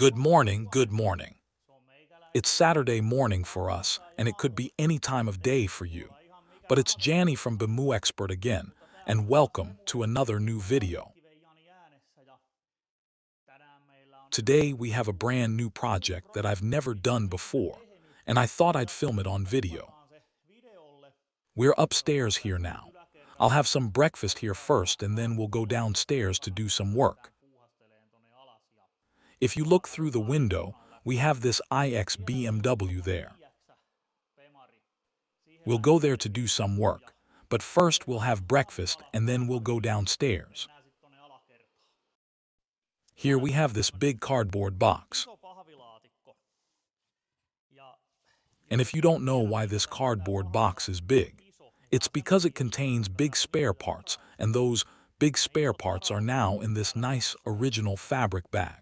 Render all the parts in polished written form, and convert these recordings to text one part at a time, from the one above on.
Good morning, good morning. It's Saturday morning for us, and it could be any time of day for you. But it's Janny from BMW Expert again, and welcome to another new video. Today we have a brand new project that I've never done before, and I thought I'd film it on video. We're upstairs here now. I'll have some breakfast here first, and then we'll go downstairs to do some work. If you look through the window, we have this iX BMW there. We'll go there to do some work, but first we'll have breakfast and then we'll go downstairs. Here we have this big cardboard box. And if you don't know why this cardboard box is big, it's because it contains big spare parts, and those big spare parts are now in this nice original fabric bag.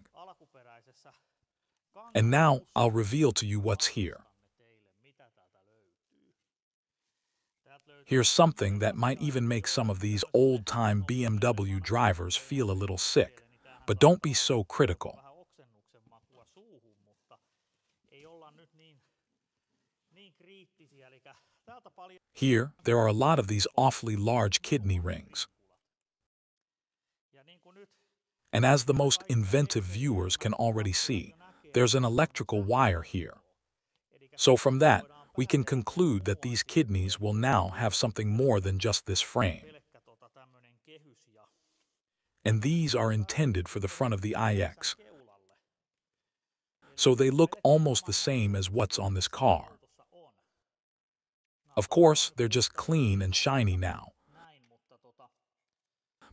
And now I'll reveal to you what's here. Here's something that might even make some of these old-time BMW drivers feel a little sick, but don't be so critical. Here, there are a lot of these awfully large kidney rings. And as the most inventive viewers can already see, there's an electrical wire here. So from that, we can conclude that these kidneys will now have something more than just this frame. And these are intended for the front of the iX. So they look almost the same as what's on this car. Of course, they're just clean and shiny now.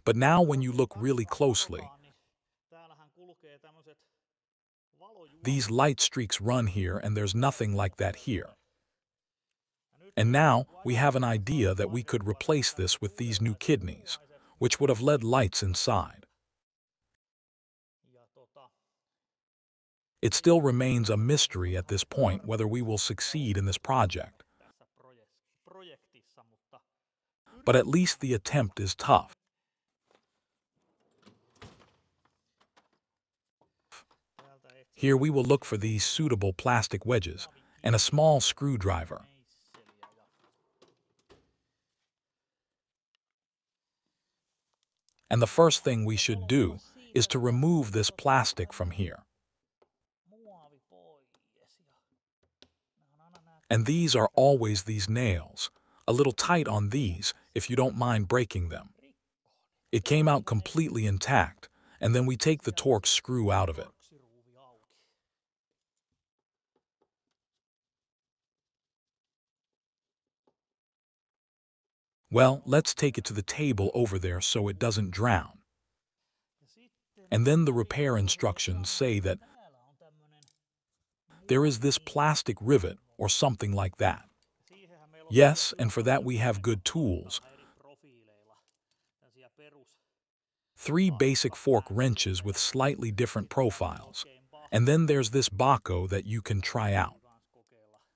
But now when you look really closely, these light streaks run here, and there's nothing like that here. And now we have an idea that we could replace this with these new kidneys, which would have LED lights inside. It still remains a mystery at this point whether we will succeed in this project. But at least the attempt is tough. Here we will look for these suitable plastic wedges and a small screwdriver. And the first thing we should do is to remove this plastic from here. And these are always these nails, a little tight on these if you don't mind breaking them. It came out completely intact, and then we take the Torx screw out of it. Well, let's take it to the table over there so it doesn't drown. And then the repair instructions say that there is this plastic rivet or something like that. Yes, and for that we have good tools. 3 basic fork wrenches with slightly different profiles. And then there's this Baco that you can try out.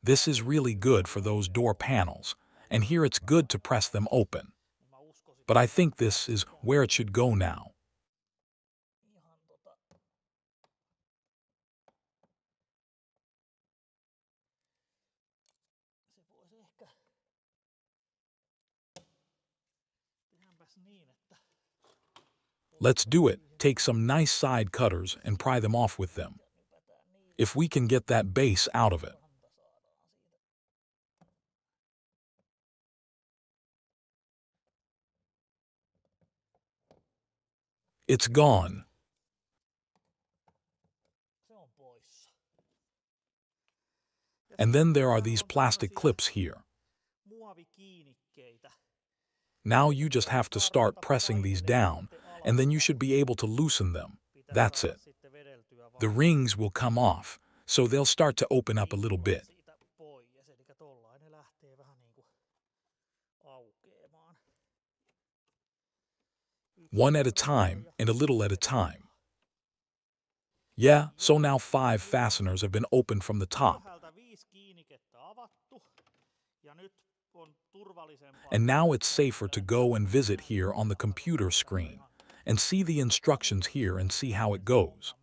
This is really good for those door panels, and here it's good to press them open. But I think this is where it should go now. Let's do it. Take some nice side cutters and pry them off with them. If we can get that base out of it. It's gone. And then there are these plastic clips here. Now you just have to start pressing these down, and then you should be able to loosen them. That's it. The rings will come off, so they'll start to open up a little bit. One at a time and a little at a time. Yeah, so now 5 fasteners have been opened from the top. And now it's safer to go and visit here on the computer screen and see the instructions here and see how it goes.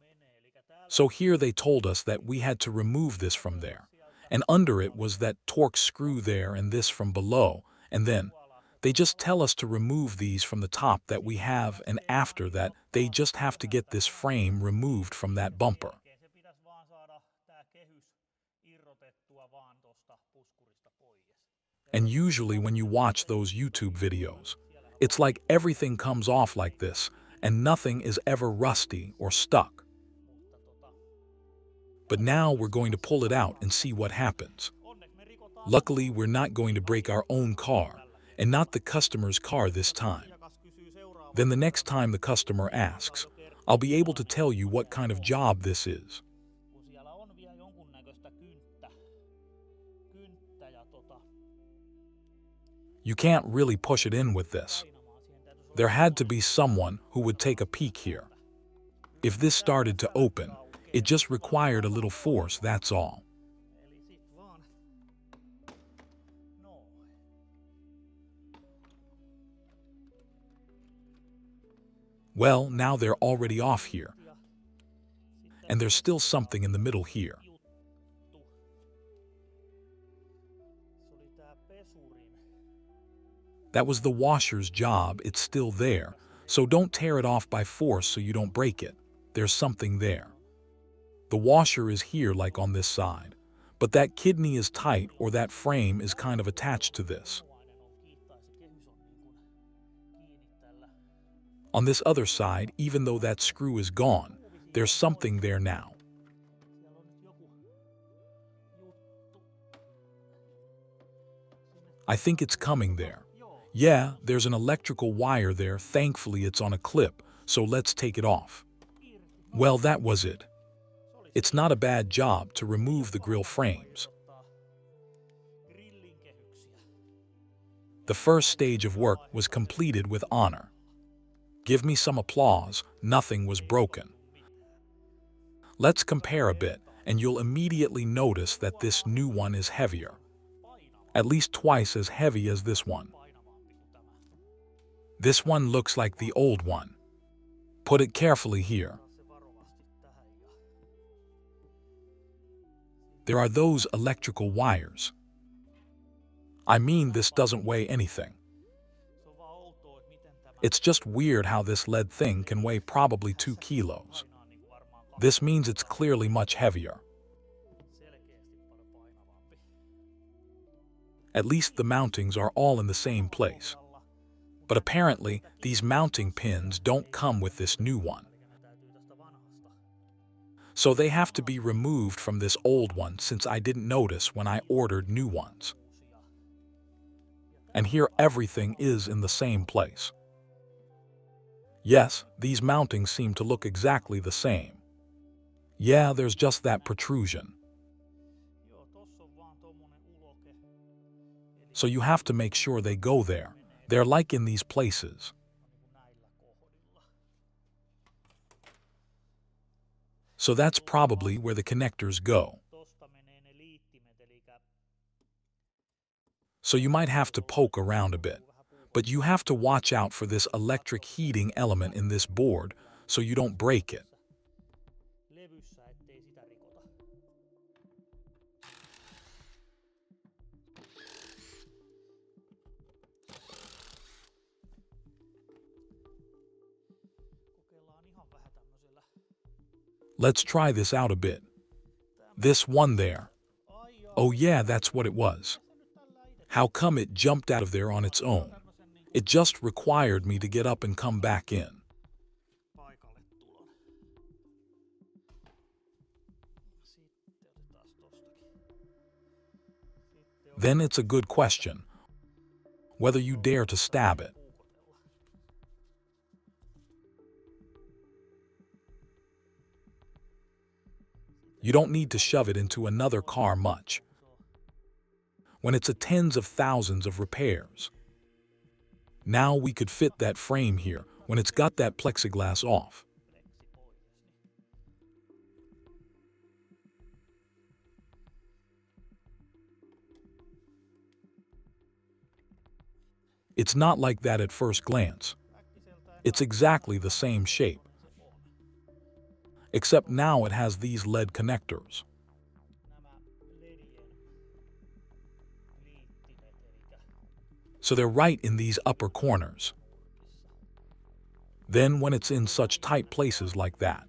So here they told us that we had to remove this from there. And under it was that torque screw there and this from below. And then they just tell us to remove these from the top that we have, and after that they just have to get this frame removed from that bumper. And usually when you watch those YouTube videos, it's like everything comes off like this and nothing is ever rusty or stuck. But now we're going to pull it out and see what happens. Luckily, we're not going to break our own car and not the customer's car this time. Then the next time the customer asks, I'll be able to tell you what kind of job this is. You can't really push it in with this. There had to be someone who would take a peek here. If this started to open, it just required a little force, that's all. Well, now they're already off here. And there's still something in the middle here. That was the washer's job, it's still there, so don't tear it off by force so you don't break it. There's something there. The washer is here like on this side, but that kidney is tight or that frame is kind of attached to this. On this other side, even though that screw is gone, there's something there now. I think it's coming there. Yeah, there's an electrical wire there, thankfully it's on a clip, so let's take it off. Well, that was it. It's not a bad job to remove the grille frames. The first stage of work was completed with honor. Give me some applause, nothing was broken. Let's compare a bit, and you'll immediately notice that this new one is heavier. At least twice as heavy as this one. This one looks like the old one. Put it carefully here. There are those electrical wires. I mean, this doesn't weigh anything. It's just weird how this lead thing can weigh probably 2 kilos. This means it's clearly much heavier. At least the mountings are all in the same place. But apparently, these mounting pins don't come with this new one. So they have to be removed from this old one since I didn't notice when I ordered new ones. And here everything is in the same place. Yes, these mountings seem to look exactly the same. Yeah, there's just that protrusion. So you have to make sure they go there. They're like in these places. So that's probably where the connectors go. So you might have to poke around a bit. But you have to watch out for this electric heating element in this board so you don't break it. Let's try this out a bit. This one there. Oh yeah, that's what it was. How come it jumped out of there on its own? It just required me to get up and come back in. Then it's a good question whether you dare to stab it. You don't need to shove it into another car much when it's a tens of thousands of repairs. Now we could fit that frame here when it's got that plexiglass off. It's not like that at first glance. It's exactly the same shape. except now it has these LED connectors. So they're right in these upper corners. Then when it's in such tight places like that,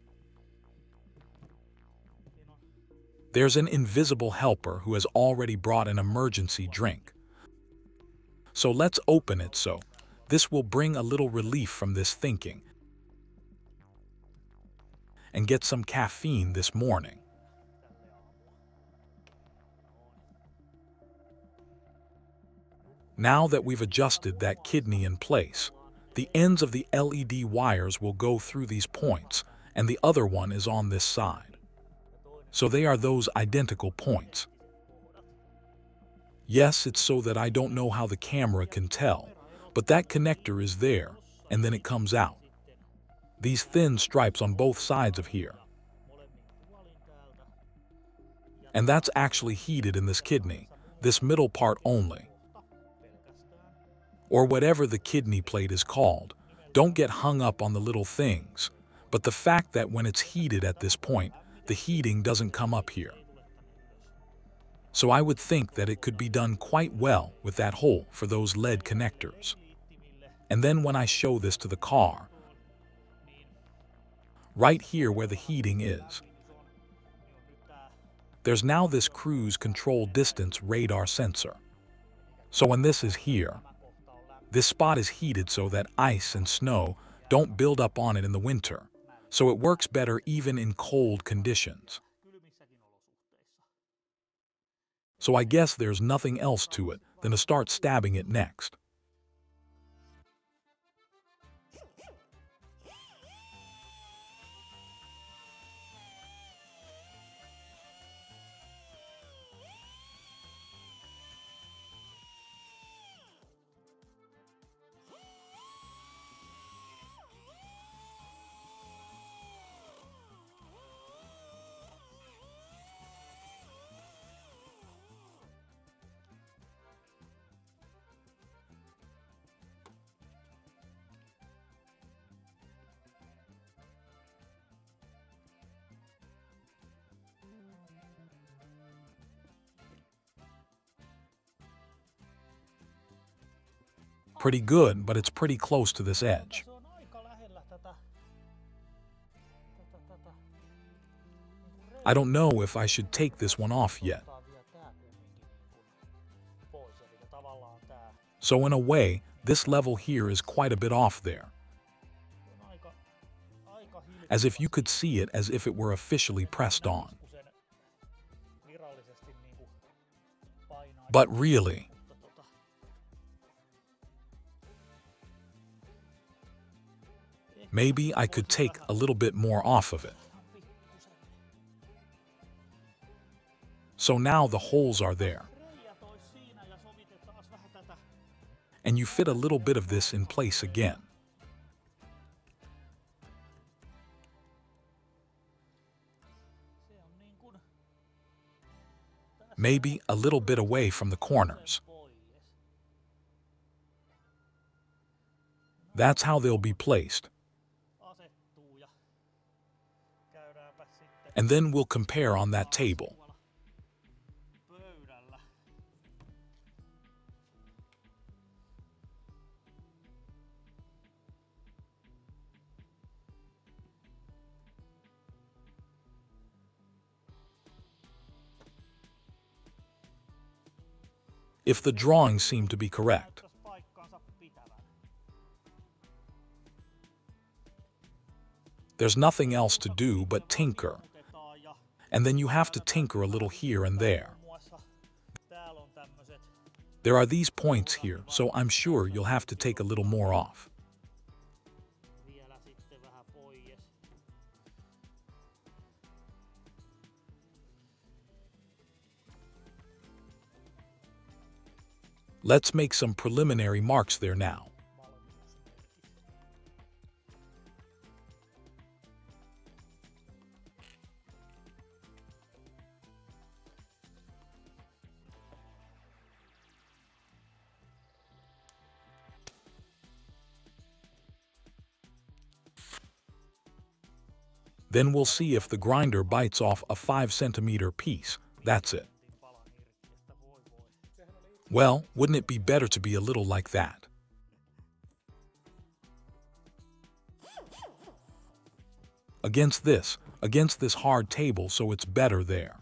there's an invisible helper who has already brought an emergency drink. So let's open it so this will bring a little relief from this thinking and get some caffeine this morning. Now that we've adjusted that kidney in place, the ends of the LED wires will go through these points, and the other one is on this side. So they are those identical points. Yes, it's so that I don't know how the camera can tell, but that connector is there, and then it comes out. These thin stripes on both sides of here. And that's actually heated in this kidney, this middle part only. Or whatever the kidney plate is called. Don't get hung up on the little things, but the fact that when it's heated at this point, the heating doesn't come up here. So I would think that it could be done quite well with that hole for those LED connectors. And then when I show this to the car, right here where the heating is, there's now this cruise control distance radar sensor. So when this is here, this spot is heated so that ice and snow don't build up on it in the winter, so it works better even in cold conditions. So I guess there's nothing else to it than to start stabbing it next. Pretty good, but it's pretty close to this edge. I don't know if I should take this one off yet. So in a way, this level here is quite a bit off there. As if you could see it as if it were officially pressed on. But really, maybe I could take a little bit more off of it. So now the holes are there. And you fit a little bit of this in place again. Maybe a little bit away from the corners. That's how they'll be placed. And then we'll compare on that table. If the drawings seem to be correct. There's nothing else to do but tinker. And then you have to tinker a little here and there. There are these points here, so I'm sure you'll have to take a little more off. Let's make some preliminary marks there now. Then we'll see if the grinder bites off a 5 centimeter piece. That's it. Well, wouldn't it be better to be a little like that? Against this hard table, so it's better there.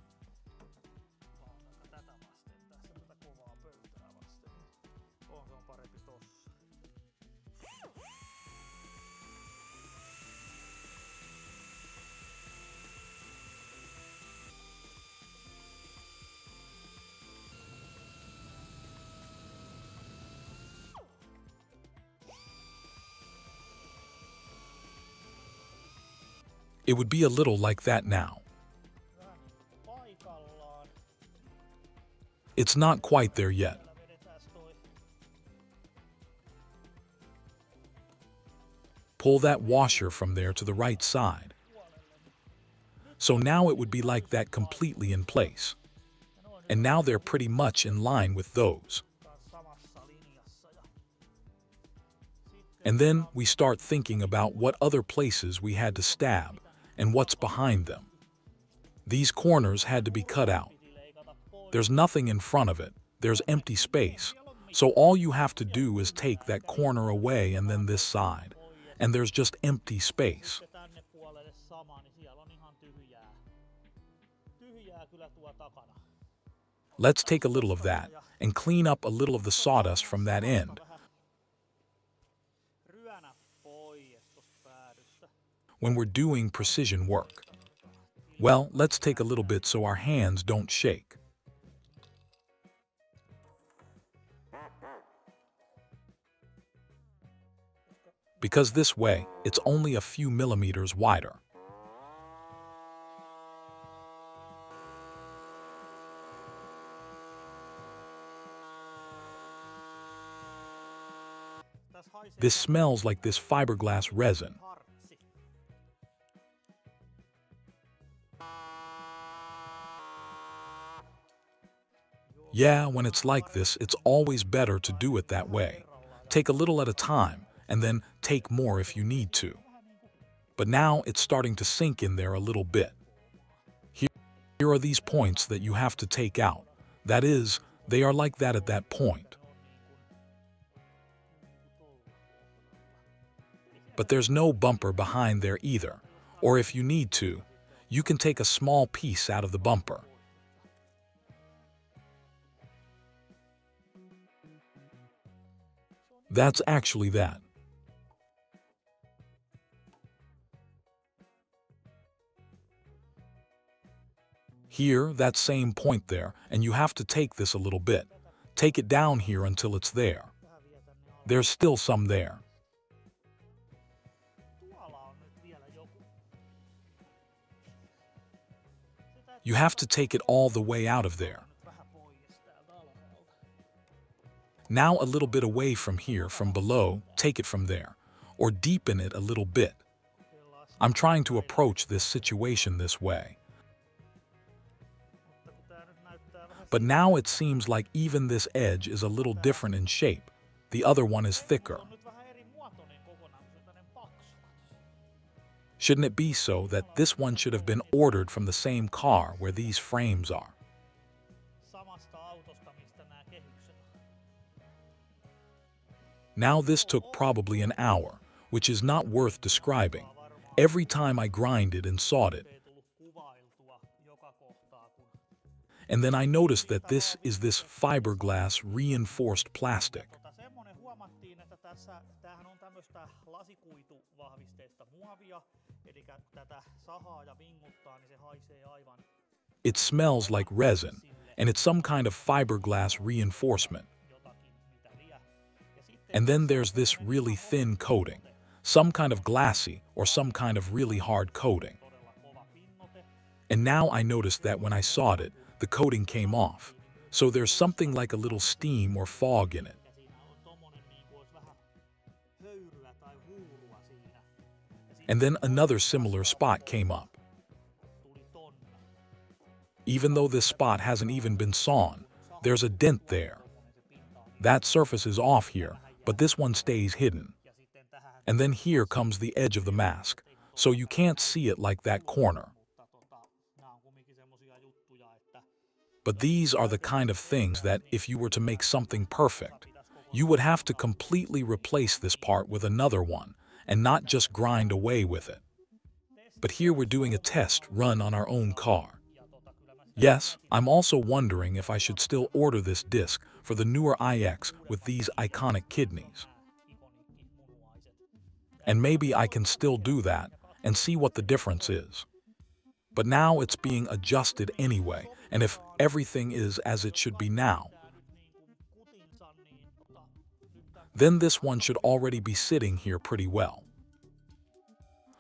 It would be a little like that now. It's not quite there yet. Pull that washer from there to the right side. So now it would be like that, completely in place. And now they're pretty much in line with those. And then we start thinking about what other places we had to stab and what's behind them. These corners had to be cut out. There's nothing in front of it. There's empty space. So all you have to do is take that corner away and then this side. And there's just empty space. Let's take a little of that and clean up a little of the sawdust from that end. When we're doing precision work. Well, let's take a little bit so our hands don't shake. Because this way, it's only a few millimeters wider. This smells like this fiberglass resin. Yeah, when it's like this, it's always better to do it that way. Take a little at a time, and then take more if you need to. But now it's starting to sink in there a little bit. Here are these points that you have to take out. That is, they are like that at that point. But there's no bumper behind there either. Or if you need to, you can take a small piece out of the bumper. That's actually that. Here, that same point there, and you have to take this a little bit. Take it down here until it's there. There's still some there. You have to take it all the way out of there. Now a little bit away from here, from below, take it from there, or deepen it a little bit. I'm trying to approach this situation this way. But now it seems like even this edge is a little different in shape. The other one is thicker. Shouldn't it be so that this one should have been ordered from the same car where these frames are? Now this took probably an hour, which is not worth describing. Every time I grinded and sawed it. And then I noticed that this is this fiberglass reinforced plastic. It smells like resin, and it's some kind of fiberglass reinforcement. And then there's this really thin coating, some kind of glassy or some kind of really hard coating. And now I noticed that when I sawed it, the coating came off. So there's something like a little steam or fog in it. And then another similar spot came up. Even though this spot hasn't even been sawn, there's a dent there. That surface is off here, but this one stays hidden. And then here comes the edge of the mask. so you can't see it like that corner. But these are the kind of things that, if you were to make something perfect, you would have to completely replace this part with another one, and not just grind away with it. But here we're doing a test run on our own car. Yes, I'm also wondering if I should still order this disc for the newer iX with these iconic kidneys. And maybe I can still do that and see what the difference is. But now it's being adjusted anyway, and if everything is as it should be now, then this one should already be sitting here pretty well.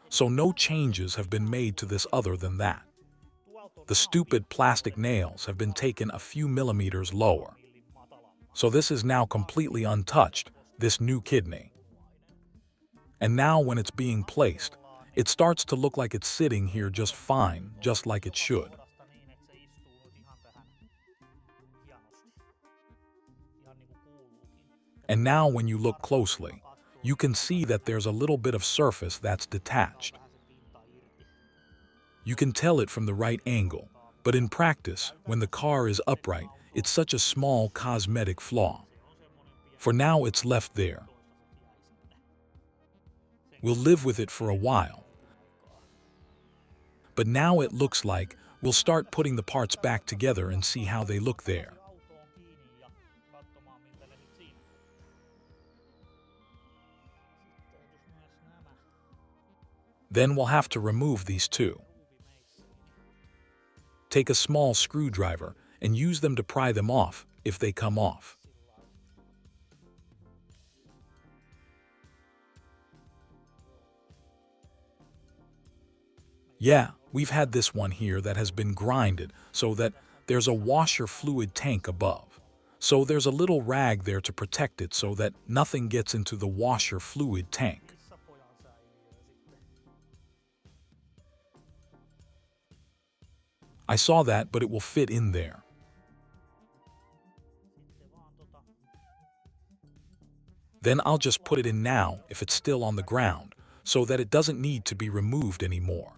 So no changes have been made to this other than that. The stupid plastic nails have been taken a few millimeters lower. So this is now completely untouched, this new kidney. And now when it's being placed, it starts to look like it's sitting here just fine, just like it should. And now when you look closely, you can see that there's a little bit of surface that's detached. You can tell it from the right angle, but in practice, when the car is upright, it's such a small cosmetic flaw. For now, it's left there. We'll live with it for a while. But now it looks like we'll start putting the parts back together and see how they look there. Then we'll have to remove these two. Take a small screwdriver and use them to pry them off if they come off. Yeah, we've had this one here that has been grinded so that there's a washer fluid tank above. So there's a little rag there to protect it so that nothing gets into the washer fluid tank. I saw that, but it will fit in there. Then I'll just put it in now if it's still on the ground, so that it doesn't need to be removed anymore.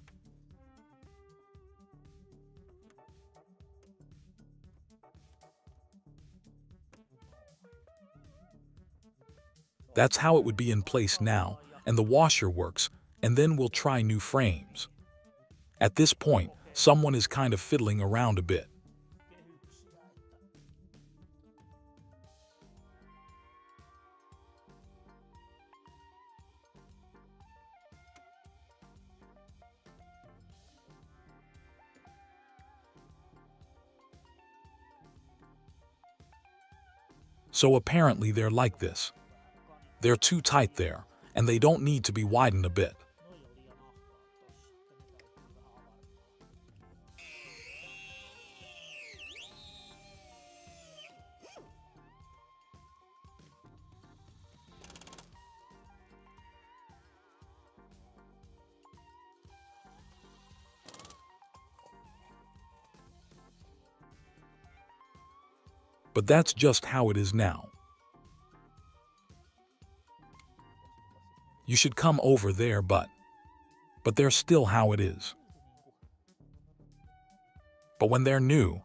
That's how it would be in place now, and the washer works, and then we'll try new frames. At this point, someone is kind of fiddling around a bit. So apparently they're like this. They're too tight there, and they don't need to be widened a bit. But that's just how it is now. You should come over there, but they're still how it is. But when they're new,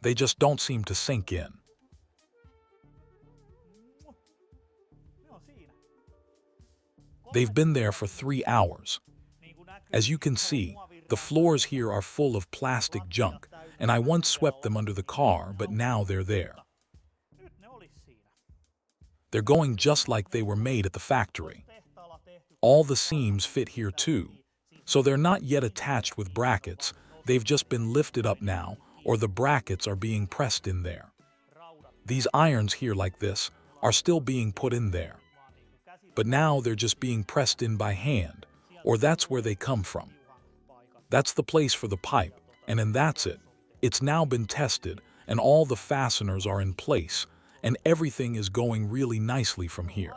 they just don't seem to sink in. They've been there for 3 hours. As you can see, the floors here are full of plastic junk, and I once swept them under the car, but now they're there. They're going just like they were made at the factory. All the seams fit here too, so they're not yet attached with brackets, they've just been lifted up now, or the brackets are being pressed in there. These irons here like this are still being put in there. But now they're just being pressed in by hand, or that's where they come from. That's the place for the pipe, and then that's it. It's now been tested, and all the fasteners are in place, and everything is going really nicely from here.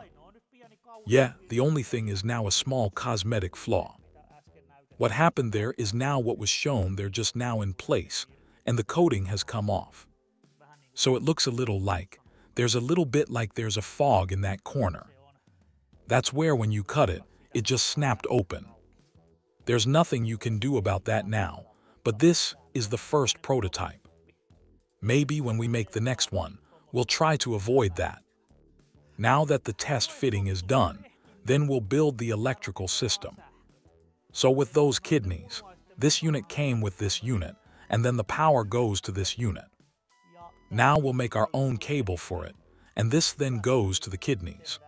Yeah, the only thing is now a small cosmetic flaw. What happened there is now what was shown, they're just now in place, and the coating has come off. So it looks a little like, there's a little bit like there's a fog in that corner. That's where when you cut it, it just snapped open. There's nothing you can do about that now, but this is the first prototype. Maybe when we make the next one, we'll try to avoid that. Now that the test fitting is done, then we'll build the electrical system. So with those kidneys, this unit came with this unit, and then the power goes to this unit. Now we'll make our own cable for it, and this then goes to the kidneys.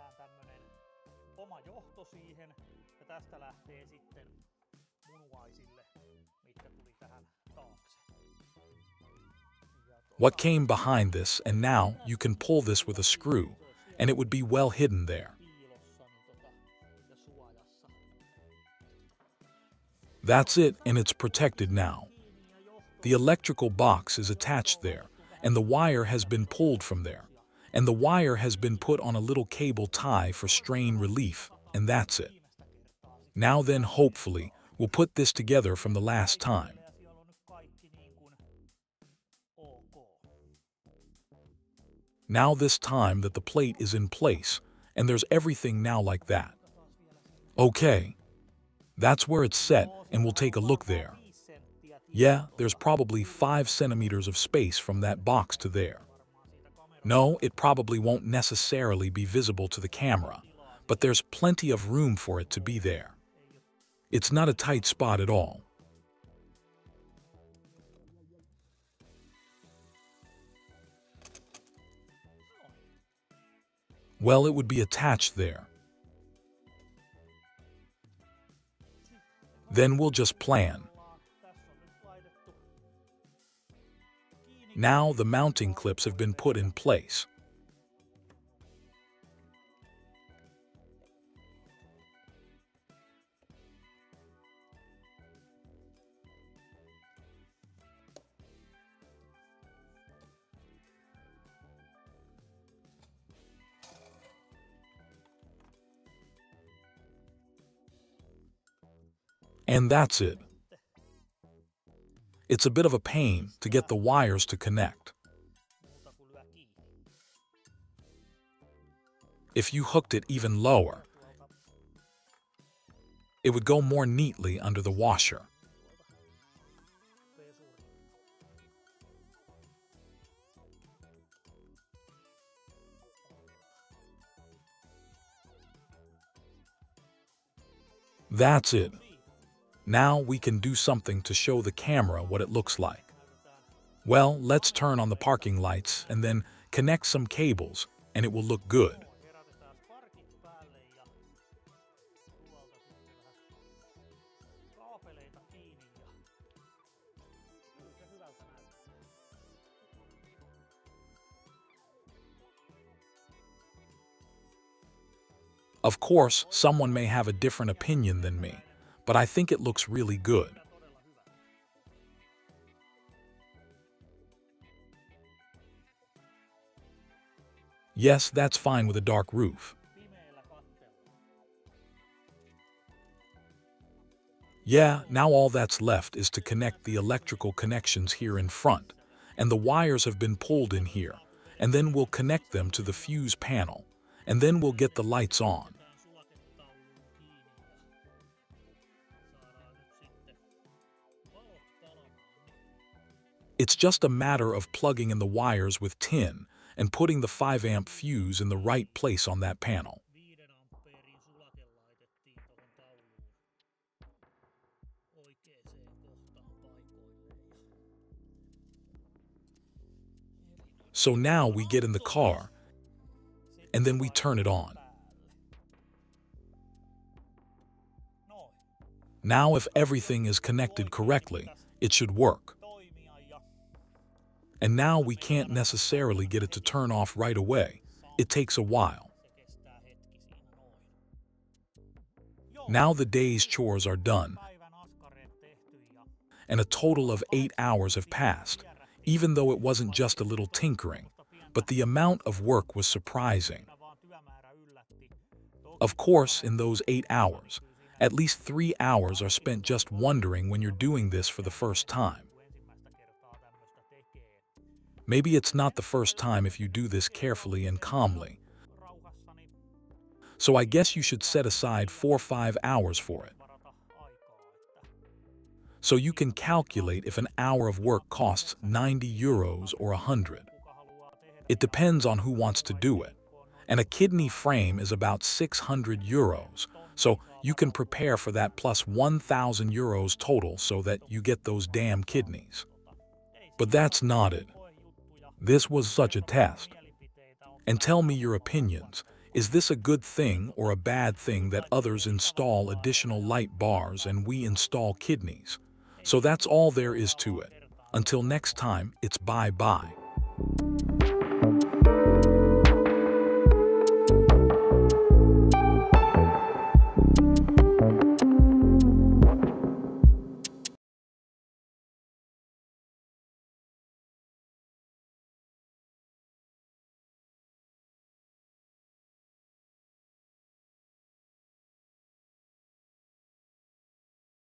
What came behind this, and now you can pull this with a screw, and it would be well hidden there. That's it, and it's protected now. The electrical box is attached there, and the wire has been pulled from there, and the wire has been put on a little cable tie for strain relief, and that's it. Now then, hopefully, we'll put this together from the last time. Now this time that the plate is in place, and there's everything now like that. Okay, that's where it's set, and we'll take a look there. Yeah, there's probably 5 centimeters of space from that box to there. No, it probably won't necessarily be visible to the camera, but there's plenty of room for it to be there. It's not a tight spot at all. Well, it would be attached there. Then we'll just plan. Now the mounting clips have been put in place. And that's it. It's a bit of a pain to get the wires to connect. If you hooked it even lower, it would go more neatly under the washer. That's it. Now we can do something to show the camera what it looks like. Well, let's turn on the parking lights and then connect some cables, and it will look good. Of course, someone may have a different opinion than me, but I think it looks really good. Yes, that's fine with a dark roof. Yeah, now all that's left is to connect the electrical connections here in front, and the wires have been pulled in here, and then we'll connect them to the fuse panel, and then we'll get the lights on. It's just a matter of plugging in the wires with tin and putting the 5-amp fuse in the right place on that panel. So now we get in the car, and then we turn it on. Now if everything is connected correctly, it should work. And now we can't necessarily get it to turn off right away. It takes a while. Now the day's chores are done, and a total of 8 hours have passed, even though it wasn't just a little tinkering, but the amount of work was surprising. Of course, in those 8 hours, at least 3 hours are spent just wondering when you're doing this for the first time. Maybe it's not the first time if you do this carefully and calmly. So I guess you should set aside 4 or 5 hours for it. So you can calculate if an hour of work costs 90 euros or 100. It depends on who wants to do it. And a kidney frame is about 600 euros. So you can prepare for that plus 1,000 euros total so that you get those damn kidneys. But that's not it. This was such a test. And tell me your opinions. Is this a good thing or a bad thing that others install additional light bars and we install kidneys? So that's all there is to it. Until next time, it's bye-bye.